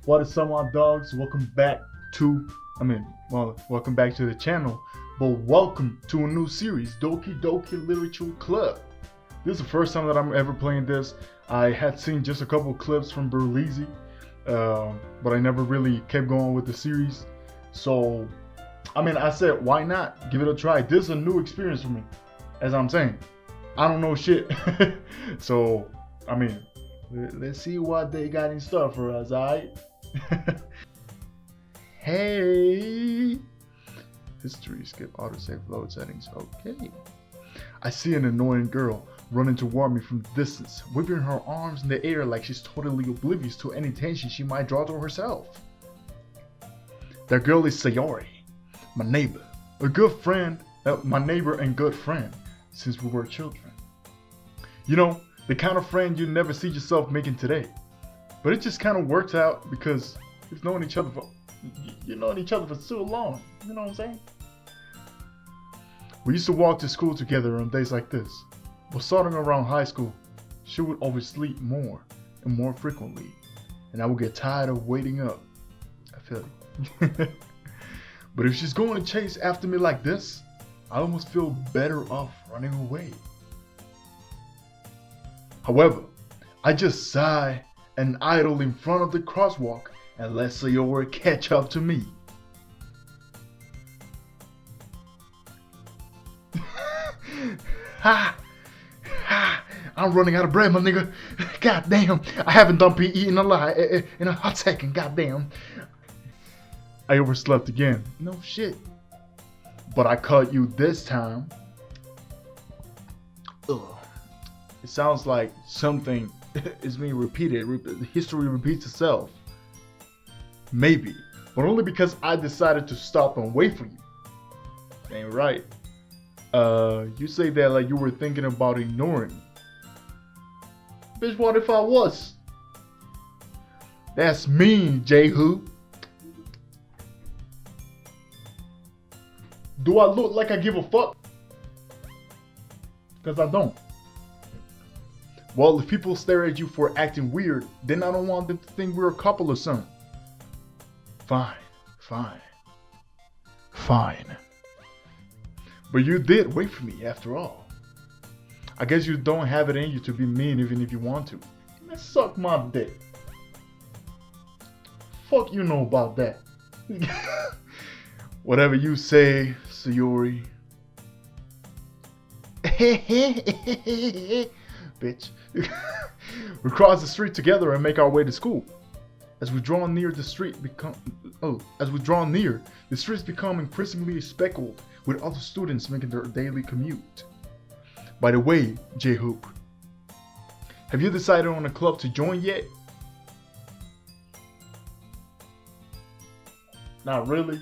What is up, my dogs? Welcome back to, welcome back to the channel, but welcome to a new series, Doki Literature Club. This is the first time that I'm ever playing this. I had seen just a couple clips from BlaCkiPie, but I never really kept going with the series. So, I said, why not give it a try? This is a new experience for me, as I'm saying. I don't know shit. So, let's see what they got in store for us, alright? Hey! History, skip autosave load settings. Okay. I see an annoying girl running toward me from the distance, whipping her arms in the air like she's totally oblivious to any attention she might draw to herself. That girl is Sayori, my neighbor, my neighbor and good friend since we were children. You know, the kind of friend you never see yourself making today. But it just kind of worked out because you've known each other for so long. You know what I'm saying? We used to walk to school together on days like this. But starting around high school, she would always sleep more and more frequently. And I would get tired of waiting up. I feel it. But if she's going to chase after me like this, I almost feel better off running away. However, I just sigh and idle in front of the crosswalk and let Sayori catch up to me. Ha! Ha! I'm running out of bread, my nigga. God damn, I haven't done PE in a hot second. God damn. I overslept again. No shit. But I caught you this time. Ugh. It sounds like something is being repeated. History repeats itself. Maybe, but only because I decided to stop and wait for you. Ain't right. You say that like you were thinking about ignoring me. Bitch, what if I was? That's mean, J-Hoop. Do I look like I give a fuck? Because I don't. Well, if people stare at you for acting weird, then I don't want them to think we're a couple or something. Fine. But you did wait for me after all. I guess you don't have it in you to be mean even if you want to. Man, suck my dick. Fuck you know about that. Whatever you say, Sayori. Bitch. We cross the street together and make our way to school. As we draw near, the streets become increasingly speckled with other students making their daily commute. By the way, J-Hoop, have you decided on a club to join yet? Not really.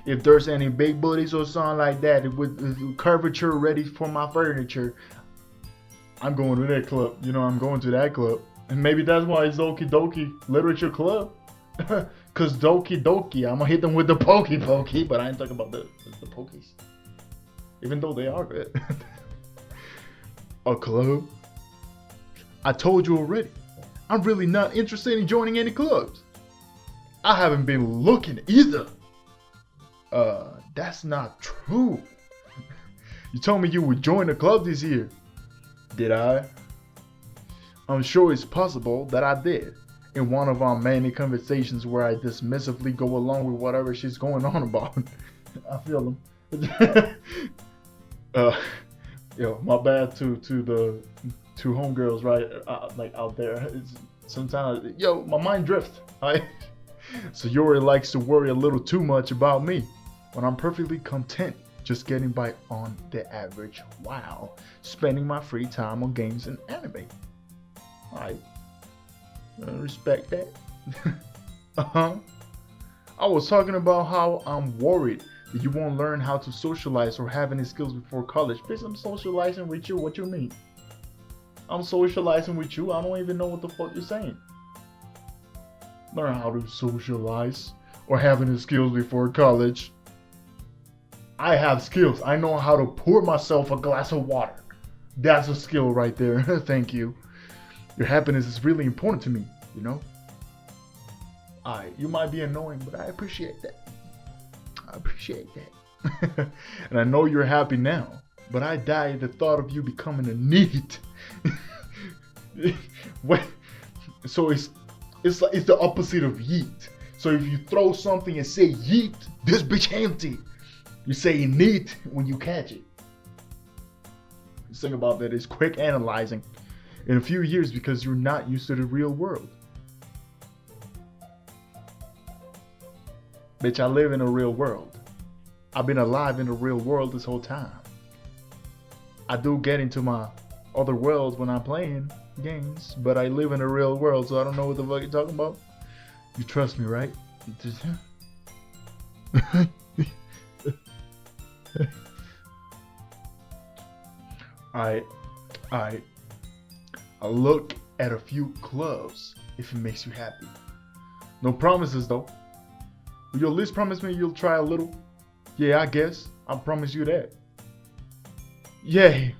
If there's any big booties or something like that with curvature ready for my furniture, I'm going to that club. You know, I'm going to that club. And maybe that's why it's Doki Literature Club. Cause Doki, I'ma hit them with the pokey, but I ain't talking about the pokies. Even though they are good. A club? I told you already. I'm really not interested in joining any clubs. I haven't been looking either. That's not true. You told me you would join a club this year. Did I? I'm sure it's possible that I did. In one of our many conversations where I dismissively go along with whatever she's going on about. I feel them. Yo, my bad to the two homegirls, right? Like out there. It's sometimes, yo, my mind drifts. So Yuri likes to worry a little too much about me when I'm perfectly content just getting by on the average while spending my free time on games and anime. I respect that. I was talking about how I'm worried that you won't learn how to socialize or have any skills before college. Bitch, I'm socializing with you. What you mean? I'm socializing with you. I don't even know what the fuck you're saying. Learn how to socialize or have any skills before college. I have skills. I know how to pour myself a glass of water. That's a skill right there. Thank you. Your happiness is really important to me, you know? Alright, you might be annoying, but I appreciate that. I appreciate that. And I know you're happy now, but I die at the thought of you becoming a NEET. What? So it's the opposite of yeet. So if you throw something and say yeet, this bitch empty. You say neat when you catch it. The thing about that is quick analyzing in a few years because you're not used to the real world. Bitch, I live in a real world. I've been alive in the real world this whole time. I do get into my other worlds when I'm playing games, but I live in a real world, so I don't know what the fuck you're talking about. You trust me, right? Alright. I'll look at a few clubs if it makes you happy. No promises though. Will you at least promise me you'll try a little? Yeah, I guess. I promise you that. Yay.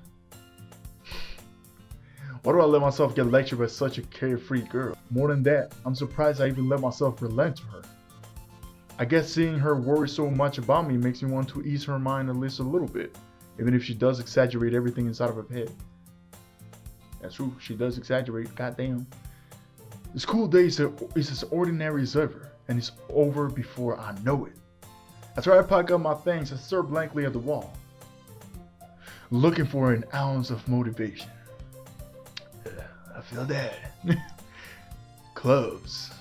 Why do I let myself get lectured by such a carefree girl? More than that, I'm surprised I even let myself relent to her. I guess seeing her worry so much about me makes me want to ease her mind at least a little bit, even if she does exaggerate everything inside of her head. That's true, she does exaggerate, goddamn. The school day is as ordinary as ever, and it's over before I know it. After I pack up my things, I stare blankly at the wall, looking for an ounce of motivation. I feel that. Clubs.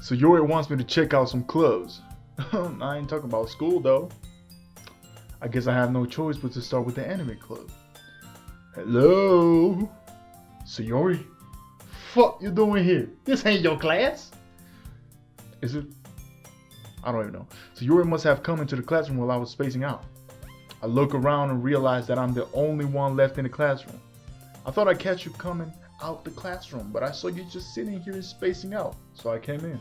So Yuri wants me to check out some clubs. I ain't talking about school though. I guess I have no choice but to start with the anime club. Hello? Sayori? Fuck you doing here? This ain't your class. Is it? I don't even know. So Yuri must have come into the classroom while I was spacing out. I look around and realize that I'm the only one left in the classroom. I thought I'd catch you coming out the classroom, but I saw you just sitting here and spacing out, so I came in.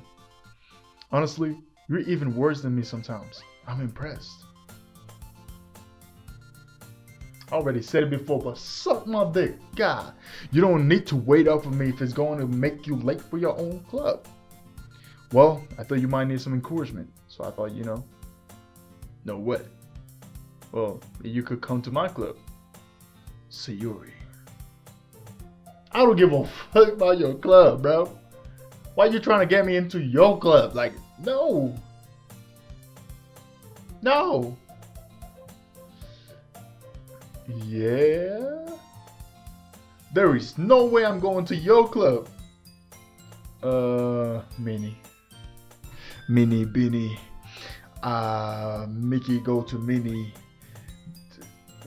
Honestly, you're even worse than me sometimes. I'm impressed. I already said it before, but suck my dick. God, you don't need to wait up for me if it's going to make you late for your own club. Well, I thought you might need some encouragement, so I thought, know what? Well, you could come to my club. Sayuri. I don't give a fuck about your club, bro. Why you trying to get me into your club? Like, no. No. Yeah? There is no way I'm going to your club. Minnie, Beanie. Mickey go to Minnie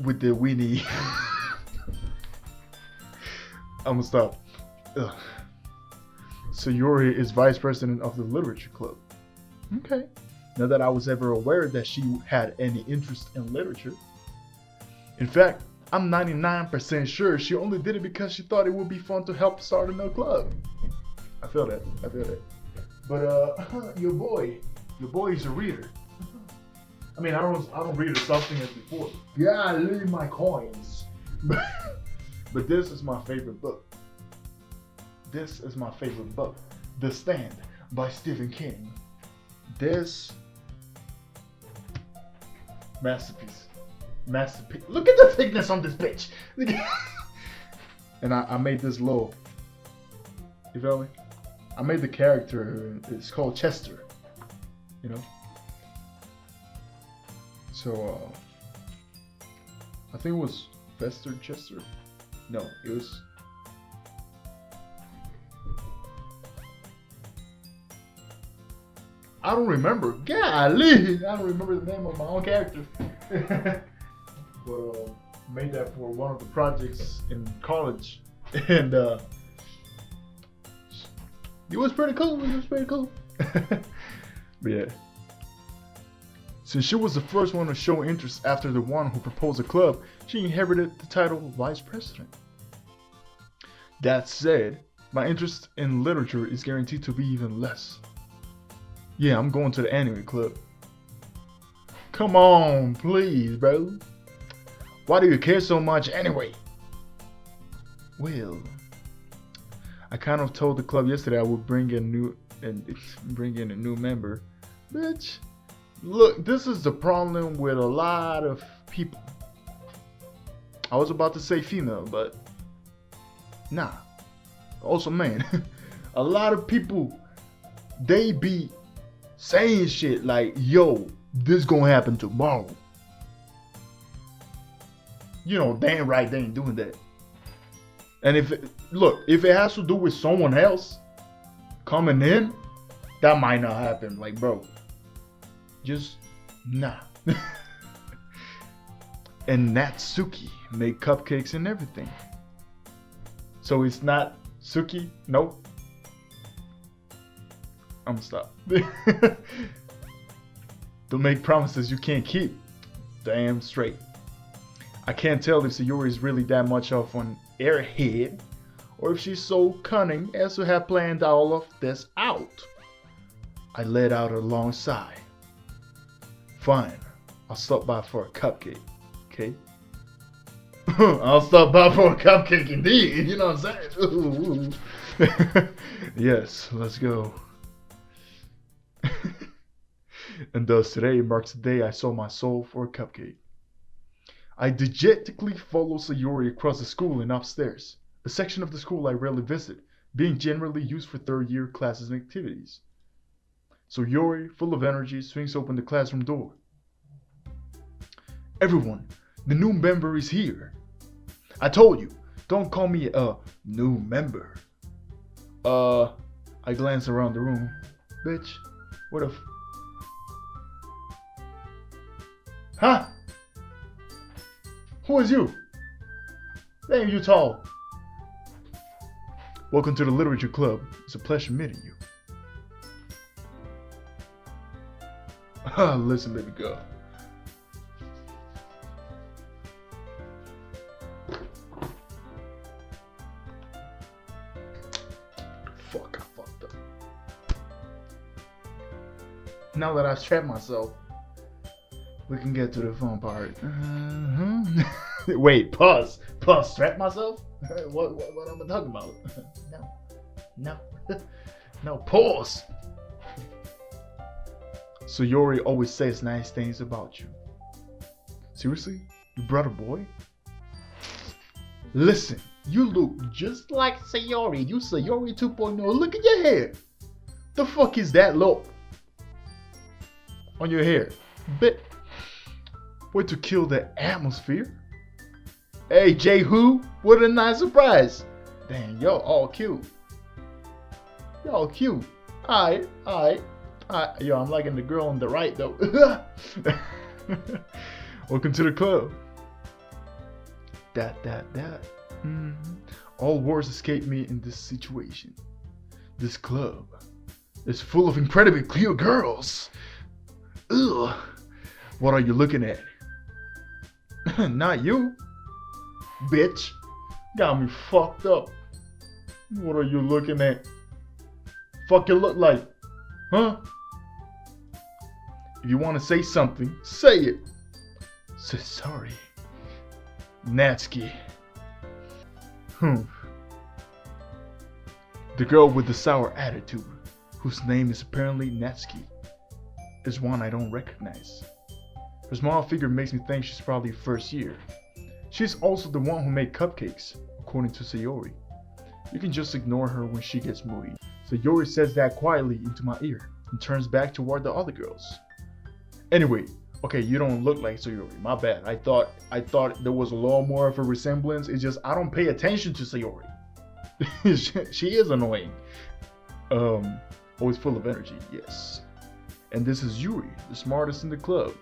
with the Winnie. I'm gonna stop. Ugh. Sayuri is vice president of the literature club. Okay. Not that I was ever aware that she had any interest in literature. In fact, I'm 99% sure she only did it because she thought it would be fun to help start another club. I feel that. But your boy is a reader. I mean, I don't read as often as before. Yeah, I leave my coins. But this is my favorite book. The Stand by Stephen King. This masterpiece. Look at the thickness on this bitch. And I made this little. You feel me? I made the character. It's called Chester. So I think it was Chester. No, it was. I don't remember. Golly, I don't remember the name of my own character. But made that for one of the projects in college, and it was pretty cool. But yeah, since she was the first one to show interest after the one who proposed a club, she inherited the title of vice president. That said, my interest in literature is guaranteed to be even less. Yeah, I'm going to the anime club. Come on, please, bro. Why do you care so much anyway? Well, I kind of told the club yesterday I would bring in a new member. Bitch, look, this is the problem with a lot of people. I was about to say female, but nah. Also man. A lot of people, they be saying shit like, yo, this gonna happen tomorrow. You know, damn right they ain't doing that. And if it has to do with someone else coming in, that might not happen. Like, bro, just nah. And Natsuki made cupcakes and everything. So it's not Suki? Nope. I'm gonna stop. Don't make promises you can't keep. Damn straight. I can't tell if Sayori is really that much of an airhead, or if she's so cunning as to have planned all of this out. I let out a long sigh. Fine, I'll stop by for a cupcake, okay? I'll stop by for a cupcake indeed, you know what I'm saying? Yes, let's go. And thus today marks the day I sold my soul for a cupcake. I dejectedly follow Sayori across the school and upstairs, a section of the school I rarely visit, being generally used for third-year classes and activities. Sayori, full of energy, swings open the classroom door. Everyone, the new member is here. I told you, don't call me a new member. I glance around the room. Bitch, what if... Huh? Who is you? Damn, you tall. Welcome to the literature club. It's a pleasure meeting you. Listen, baby girl. Fuck, I fucked up. Now that I've trapped myself, we can get to the fun part. Wait, pause. Pause. Strap myself? What am I talking about? No, pause. Sayori always says nice things about you. Seriously? You brought a boy? Listen, you look just like Sayori. You Sayori 2.0. Look at your hair. The fuck is that look on your hair? Bit. Way to kill the atmosphere. Hey, J-Who, what a nice surprise. Damn, y'all all cute. Y'all cute. Alright. Yo, I'm liking the girl on the right, though. Welcome to the club. All words escape me in this situation. This club is full of incredibly cute girls. Ugh. What are you looking at? Not you. Bitch. Got me fucked up. What are you looking at? Fuck you look like? Huh? If you want to say something, say it. So sorry. Natsuki. The girl with the sour attitude, whose name is apparently Natsuki, is one I don't recognize. Her small figure makes me think she's probably first year. She's also the one who made cupcakes, according to Sayori. You can just ignore her when she gets moody. Sayori says that quietly into my ear and turns back toward the other girls. Anyway, okay, you don't look like Sayori. My bad. I thought there was a lot more of a resemblance. It's just I don't pay attention to Sayori. She is annoying. Always full of energy, yes. And this is Yuri, the smartest in the club.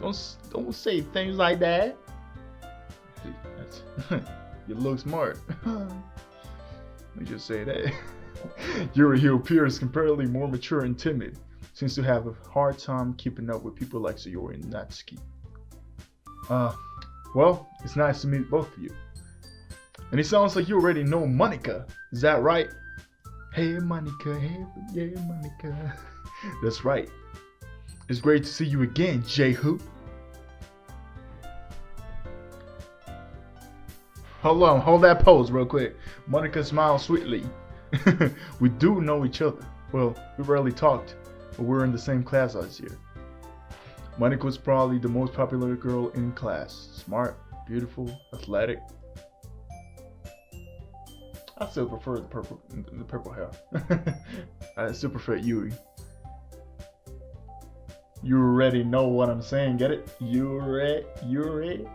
Don't say things like that. You look smart. Let me just say that. Yuri, who appears comparatively more mature and timid, seems to have a hard time keeping up with people like Sayori and Natsuki. Well, it's nice to meet both of you. And it sounds like you already know Monika. Is that right? Hey Monika, hey Monika. That's right. It's great to see you again, J-Who. Hold on, hold that pose real quick. Monica smiled sweetly. We do know each other. Well, we rarely talked, but we're in the same class last year. Monica was probably the most popular girl in class. Smart, beautiful, athletic. I still prefer the purple hair. I still prefer Yuri. You already know what I'm saying, get it? Yuri?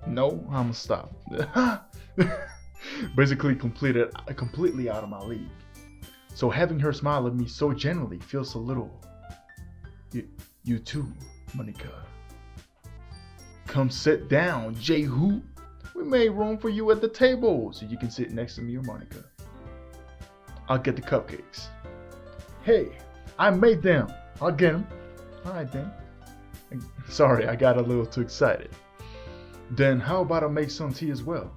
No, I'ma stop. Basically completely out of my league. So having her smile at me so gently feels a little. You too, Monica. Come sit down, Jehu. We made room for you at the table so you can sit next to me or Monica. I'll get the cupcakes. Hey, I made them. I'll get them. Alright then. Sorry, I got a little too excited. Then how about I make some tea as well?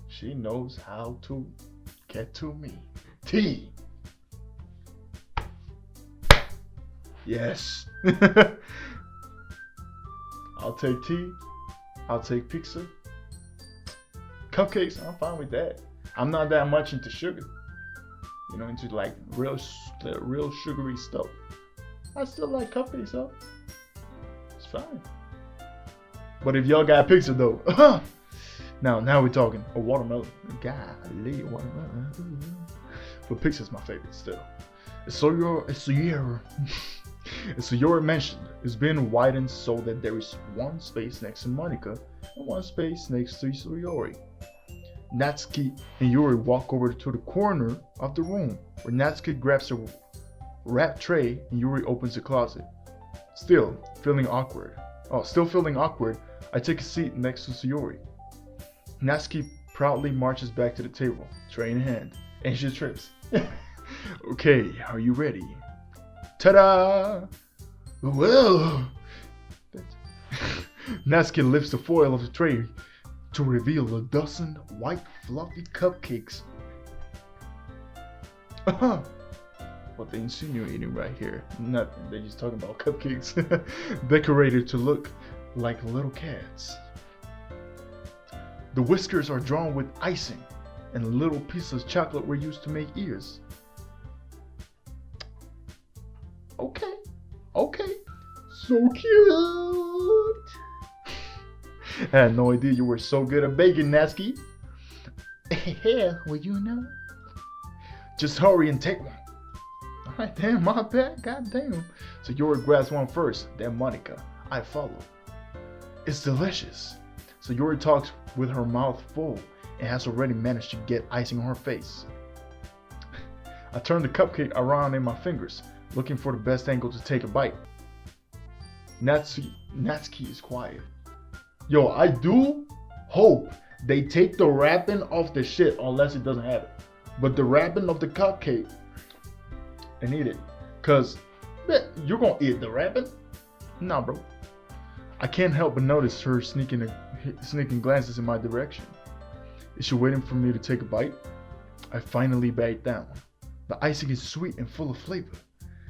She knows how to get to me. Tea. Yes. I'll take tea. I'll take pizza. Cupcakes, I'm fine with that. I'm not that much into sugar. You know, into like real sugary stuff. I still like cupcakes though. It's fine. But if y'all got pizza though, now we're talking a watermelon. Golly, watermelon. But pizza's my favorite still. So your mentioned it's been widened so that there is one space next to Monica and one space next to Yuri. Natsuki and Yuri walk over to the corner of the room where Natsuki grabs a wrap tray and Yuri opens the closet. Still feeling awkward, I take a seat next to Sayori. Natsuki proudly marches back to the table, tray in hand, and she trips. Okay, are you ready? Ta-da! Well, Natsuki lifts the foil of the tray to reveal a dozen white fluffy cupcakes. What they insinuating right here? Nothing. They're just talking about cupcakes, decorated to look like little cats. The whiskers are drawn with icing, and little pieces of chocolate were used to make ears. Okay. So cute. I had no idea you were so good at baking, Natsuki. Yeah, well, you know. Just hurry and take one. Alright, damn, my bad, goddamn. So Yuri grabs one first, then Monica. I follow. It's delicious. So Yuri talks with her mouth full and has already managed to get icing on her face. I turn the cupcake around in my fingers, looking for the best angle to take a bite. Natsuki is quiet. Yo, I do hope they take the wrapping off the shit unless it doesn't have it. But the wrapping of the cupcake, and eat it. Cause you're gonna eat the wrapping? Nah, bro. I can't help but notice her sneaking glances in my direction. Is she waiting for me to take a bite? I finally bite down. The icing is sweet and full of flavor.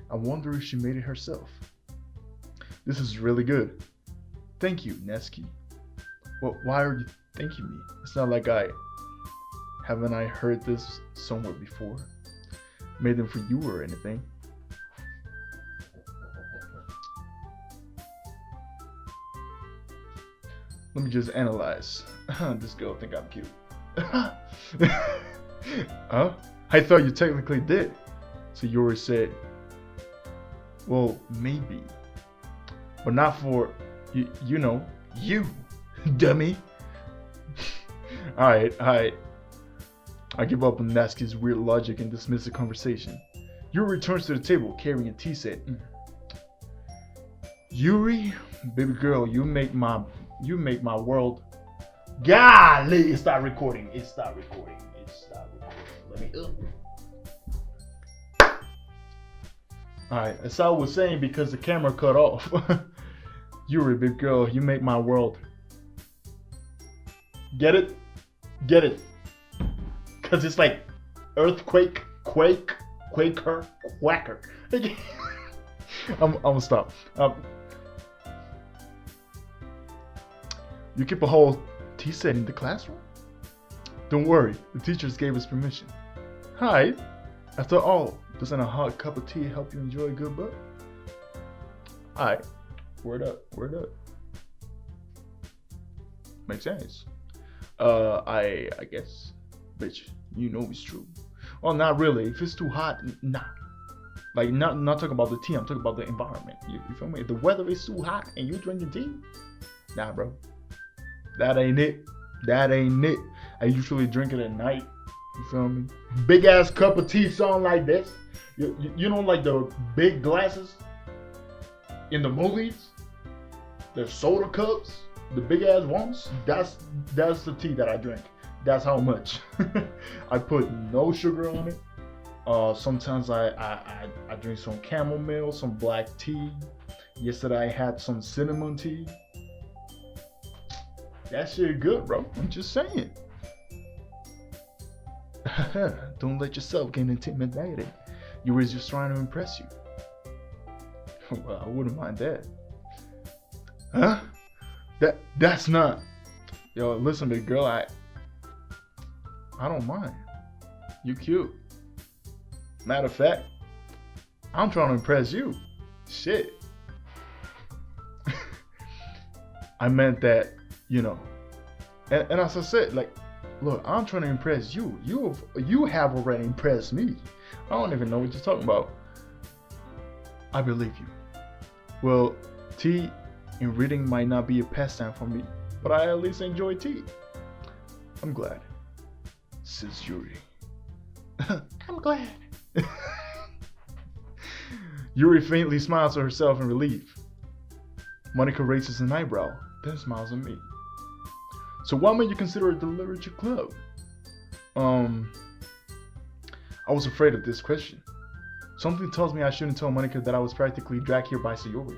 I wonder if she made it herself. This is really good. Thank you, Natsuki. Well, why are you thanking me? It's not like haven't I heard this somewhere before? Made them for you or anything. Let me just analyze. This girl think I'm cute. Huh? I thought you technically did. So Yuri said, well, maybe. But not for, you know, you, dummy. Alright. I give up on Natsuki's weird logic and dismiss the conversation. Yuri returns to the table carrying a tea set. Yuri, baby girl, you make my world. Golly, it stopped recording. Let me Alright, as I was saying, because the camera cut off. Yuri, baby girl, you make my world. Get it? Cause it's like earthquake, quake, quaker, quacker. I'm gonna stop. You keep a whole tea set in the classroom? Don't worry, the teachers gave us permission. Hi. After all, doesn't a hot cup of tea help you enjoy a good book? Alright. Word up, word up. Makes sense. I guess. Bitch, you know it's true. Well, not really. If it's too hot, nah. Like, not talking about the tea, I'm talking about the environment. You feel me? If the weather is too hot and you drinking tea, nah, bro. That ain't it. That ain't it. I usually drink it at night. You feel me? Big ass cup of tea sound like this. You know, like the big glasses in the movies? The soda cups, the big ass ones. That's the tea that I drink. That's how much. I put no sugar on it. Sometimes I drink some chamomile, some black tea. Yesterday I had some cinnamon tea. That shit good, bro. I'm just saying. Don't let yourself get intimidated. You were just trying to impress you. Well, I wouldn't mind that. Huh? That's not. Yo, listen, big girl. I don't mind. You cute. Matter of fact, I'm trying to impress you. Shit. I meant that, you know. And as I said, like, look, I'm trying to impress you. You have already impressed me. I don't even know what you're talking about. I believe you. Well, tea and reading might not be a pastime for me, but I at least enjoy tea. I'm glad. Says Yuri. I'm glad. Yuri faintly smiles to herself in relief. Monica raises an eyebrow, then smiles at me. So why might you consider it the literature club? I was afraid of this question. Something tells me I shouldn't tell Monica that I was practically dragged here by Sayori.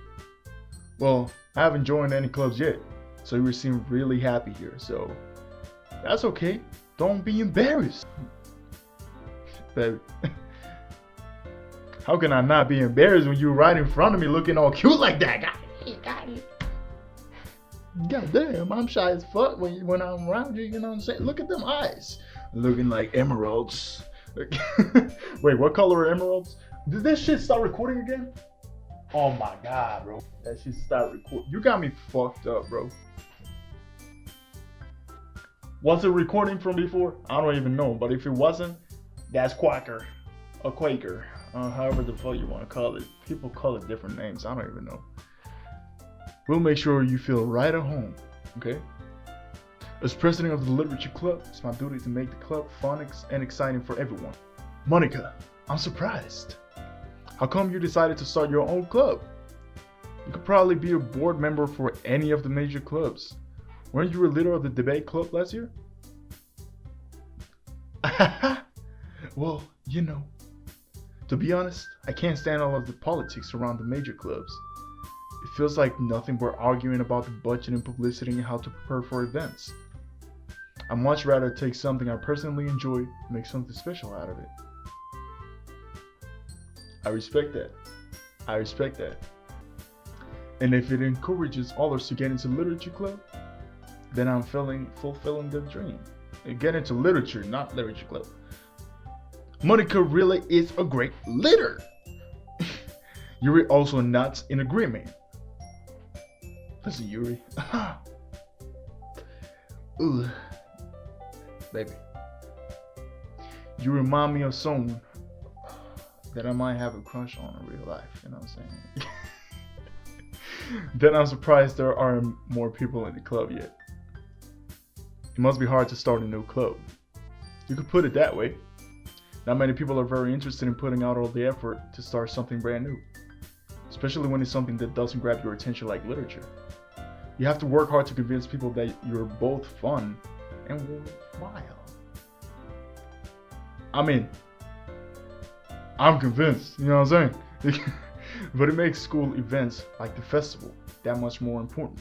Well, I haven't joined any clubs yet, so you seem really happy here, so that's okay. Don't be embarrassed. Baby. How can I not be embarrassed when you're right in front of me looking all cute like that? God damn, I'm shy as fuck when I'm around you, you know what I'm saying? Look at them eyes. Looking like emeralds. Wait, what color are emeralds? Did this shit start recording again? Oh my god, bro. That shit start recording. You got me fucked up, bro. Was it recording from before? I don't even know, but if it wasn't, that's Quaker. A Quaker. However the fuck you want to call it. People call it different names. I don't even know. We'll make sure you feel right at home, okay? As president of the literature club, it's my duty to make the club fun and exciting for everyone. Monica, I'm surprised. How come you decided to start your own club? You could probably be a board member for any of the major clubs. Weren't you a leader of the debate club last year? Well, you know, to be honest, I can't stand all of the politics around the major clubs. It feels like nothing but arguing about the budget and publicity and how to prepare for events. I'd much rather take something I personally enjoy and make something special out of it. I respect that. I respect that. And if it encourages others to get into literature club, then I'm fulfilling the dream. And get into literature, not literature club. Monica really is a great leader. Yuri also nods in agreement. Listen, Yuri. Ooh, baby. You remind me of someone that I might have a crush on in real life. You know what I'm saying? Then I'm surprised there aren't more people in the club yet. It must be hard to start a new club. You could put it that way. Not many people are very interested in putting out all the effort to start something brand new. Especially when it's something that doesn't grab your attention like literature. You have to work hard to convince people that you're both fun and worthwhile. I mean, I'm convinced, you know what I'm saying? But it makes school events like the festival that much more important.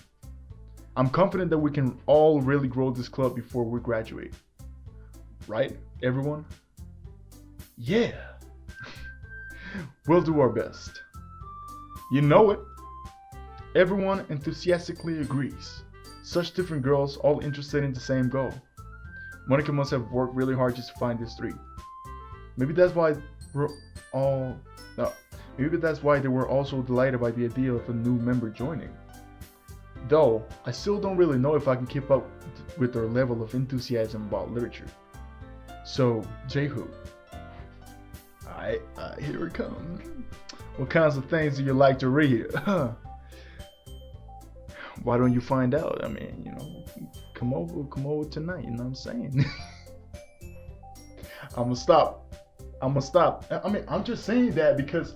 I'm confident that we can all really grow this club before we graduate. Right, everyone? Yeah. We'll do our best. You know it. Everyone enthusiastically agrees. Such different girls, all interested in the same goal. Monica must have worked really hard just to find these three. Maybe that's why we're all... No, maybe that's why they were also delighted by the idea of a new member joining. Though, I still don't really know if I can keep up with their level of enthusiasm about literature. So, Jehu. Here it comes. What kinds of things do you like to read? Why don't you find out? I mean, you know, come over tonight, you know what I'm saying? I'ma stop. I mean, I'm just saying that because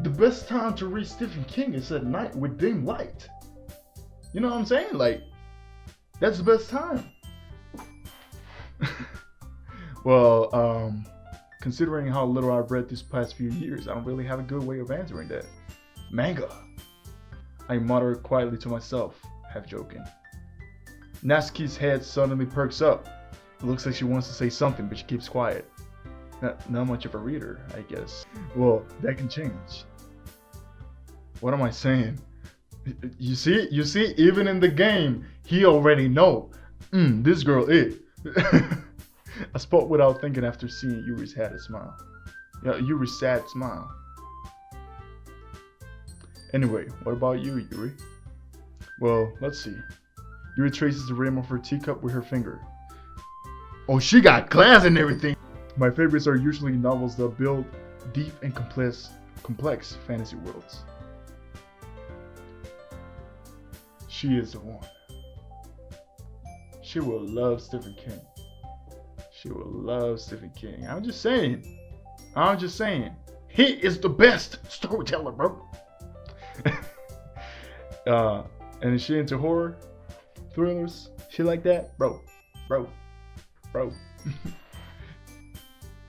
the best time to read Stephen King is at night with dim light. You know what I'm saying? Like, that's the best time. Well, considering how little I've read these past few years, I don't really have a good way of answering that. Manga. I mutter quietly to myself, half joking. Natsuki's head suddenly perks up. It looks like she wants to say something, but she keeps quiet. Not much of a reader, I guess. Well, that can change. What am I saying? You see, even in the game, he already know. This girl is. I spoke without thinking after seeing Yuri's sad smile. Yeah, Yuri's sad smile. Anyway, what about you, Yuri? Well, let's see. Yuri traces the rim of her teacup with her finger. Oh, she got class and everything! My favorites are usually novels that build deep and complex fantasy worlds. She is the one. She will love Stephen King. She will love Stephen King. I'm just saying. He is the best storyteller, bro. And is she into horror? Thrillers? Shit like that? Bro.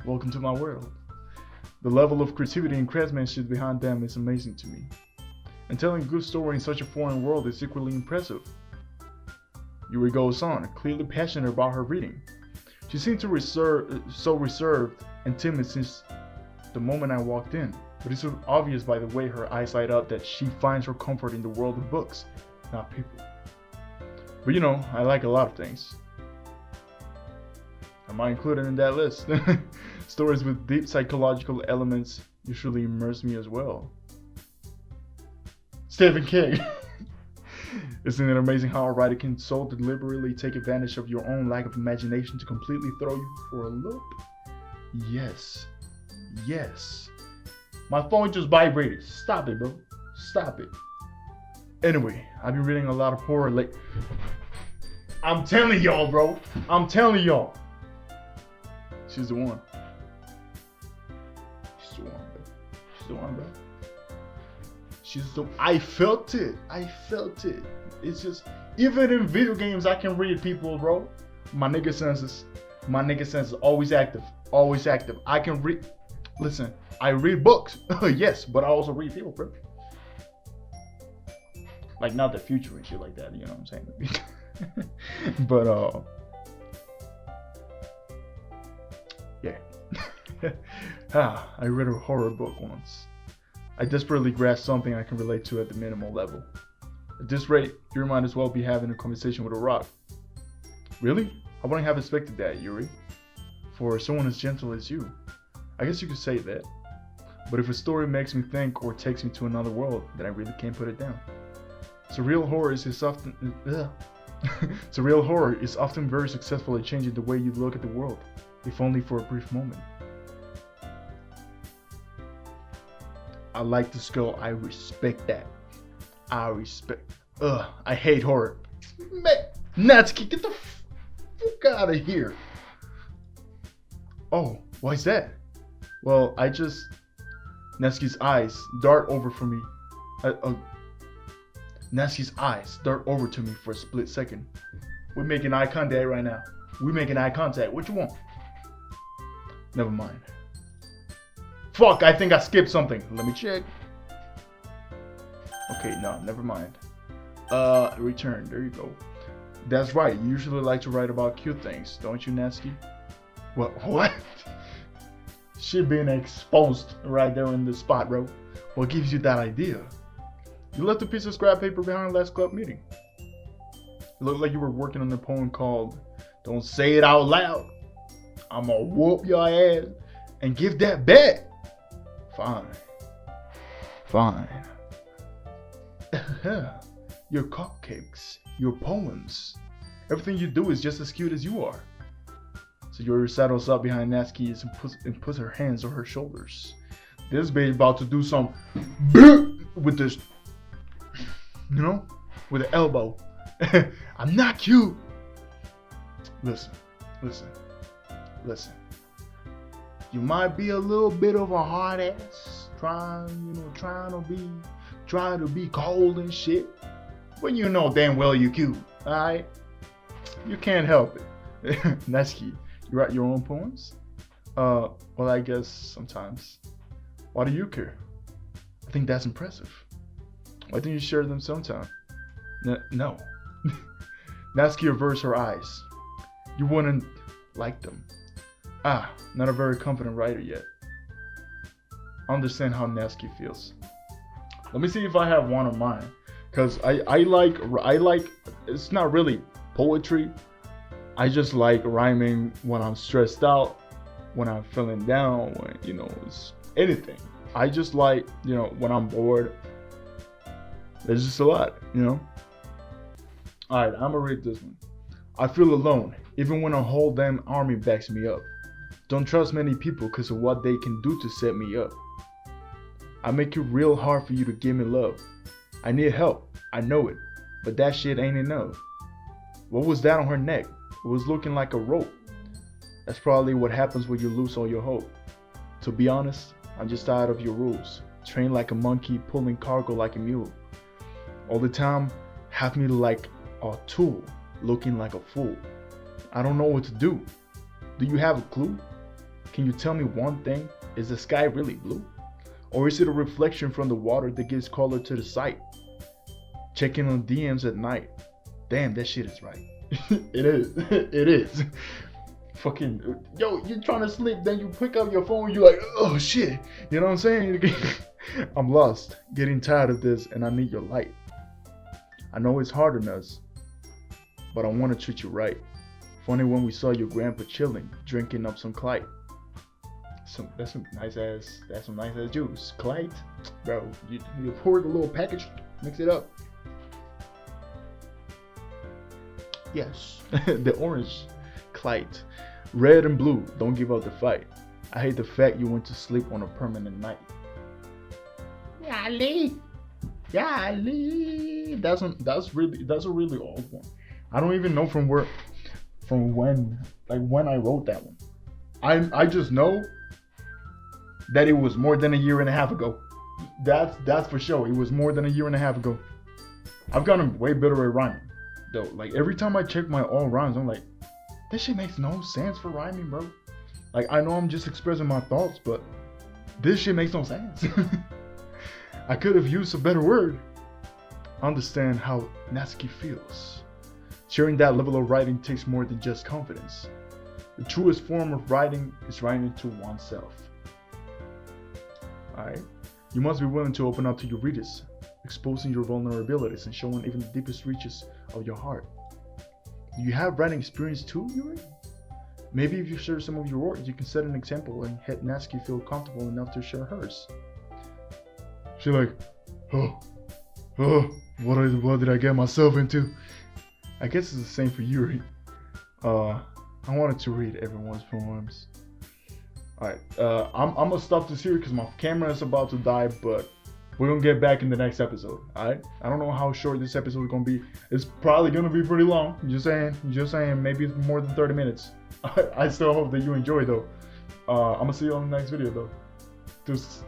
Welcome to my world. The level of creativity and craftsmanship behind them is amazing to me. And telling a good story in such a foreign world is equally impressive. Yuri goes on, clearly passionate about her reading. She seemed to so reserved and timid since the moment I walked in, but it's obvious by the way her eyes light up that she finds her comfort in the world of books, not people. But you know, I like a lot of things. Am I included in that list? Stories with deep psychological elements usually immerse me as well. Stephen King. Isn't it amazing how a writer can so deliberately take advantage of your own lack of imagination to completely throw you for a loop? Yes. My phone just vibrated. Stop it, bro. Stop it. Anyway, I've been reading a lot of horror lately. I'm telling y'all, bro. She's the one. I felt it. It's just, even in video games, I can read people, bro. My nigga sense is always active. I can read. Listen, I read books, yes, but I also read people, bro. Like, not the future and shit like that, you know what I'm saying? But, yeah. I read a horror book once. I desperately grasped something I can relate to at the minimal level. At this rate, you might as well be having a conversation with a rock. Really? I wouldn't have expected that, Yuri. For someone as gentle as you. I guess you could say that. But if a story makes me think or takes me to another world, then I really can't put it down. Surreal horror is often very successful at changing the way you look at the world, if only for a brief moment. I like this girl. I respect that. I hate horror. Man, Natsuki, get the fuck out of here. Oh, why is that? Well, Natsuki's eyes dart over for me. Natsuki's eyes dart over to me for a split second. We're making eye contact right now. What you want? Never mind. Fuck, I think I skipped something. Let me check. Okay, no, never mind. Return. There you go. That's right. You usually like to write about cute things, don't you, Natsuki? What? Shit being exposed right there in the spot, bro. What gives you that idea? You left a piece of scrap paper behind last club meeting. It looked like you were working on a poem called "Don't Say It Out Loud." I'ma whoop your ass and give that back. Fine. Fine. Your cupcakes, your poems, everything you do is just as cute as you are. So Yuri settles up behind Natsuki and puts her hands on her shoulders. This baby about to do some with this, with the elbow. I'm not cute. Listen. You might be a little bit of a hard ass, trying to be cold and shit, but you know damn well you cute, alright? You can't help it. Natsuki, you write your own poems? Well, I guess sometimes. Why do you care? I think that's impressive. Why don't you share them sometime? No. Natsuki averts her eyes. You wouldn't like them. Not a very confident writer yet. I understand how Natsuki feels. Let me see if I have one of mine. Cause I like, it's not really poetry. I just like rhyming when I'm stressed out, when I'm feeling down, when, it's anything. I just like, when I'm bored. There's just a lot, Alright, I'm gonna read this one. I feel alone, even when a whole damn army backs me up. Don't trust many people because of what they can do to set me up. I make it real hard for you to give me love. I need help, I know it, but that shit ain't enough. What was that on her neck? It was looking like a rope. That's probably what happens when you lose all your hope. To be honest, I'm just tired of your rules. Trained like a monkey, pulling cargo like a mule. All the time, have me like a tool, looking like a fool. I don't know what to do. Do you have a clue? Can you tell me one thing? Is the sky really blue? Or is it a reflection from the water that gives color to the sight? Checking on DMs at night. Damn, that shit is right. It is. It is. Fucking, yo, you're trying to sleep, then you pick up your phone, you're like, oh shit. You know what I'm saying? I'm lost, getting tired of this, and I need your light. I know it's hard on us, but I want to treat you right. Funny when we saw your grandpa chilling, drinking up some Clyde. That's some nice ass juice. Clyde, bro. You pour the little package, mix it up. Yes, the orange Clyde, red and blue. Don't give up the fight. I hate the fact you went to sleep on a permanent night. Golly. That's a really old one. I don't even know from when I wrote that one. I just know that it was more than a year and a half ago. That's for sure. It was more than a year and a half ago. I've gotten way better at rhyming, though. Like every time I check my own rhymes, I'm like, this shit makes no sense for rhyming, bro. Like I know I'm just expressing my thoughts, but this shit makes no sense. I could have used a better word. Understand how Natsuki feels. Sharing that level of writing takes more than just confidence. The truest form of writing is writing to oneself. Alright? You must be willing to open up to your readers, exposing your vulnerabilities and showing even the deepest reaches of your heart. Do you have writing experience too, Yuri? Maybe if you share some of your work, you can set an example and help Natsuki feel comfortable enough to share hers. She's like, what did I get myself into? I guess it's the same for Yuri. I wanted to read everyone's poems. Alright, I'm gonna stop this here because my camera is about to die, but we're gonna get back in the next episode. Alright? I don't know how short this episode is gonna be. It's probably gonna be pretty long. Just saying, maybe more than 30 minutes. I still hope that you enjoy though. I'm gonna see you on the next video though. Deuces.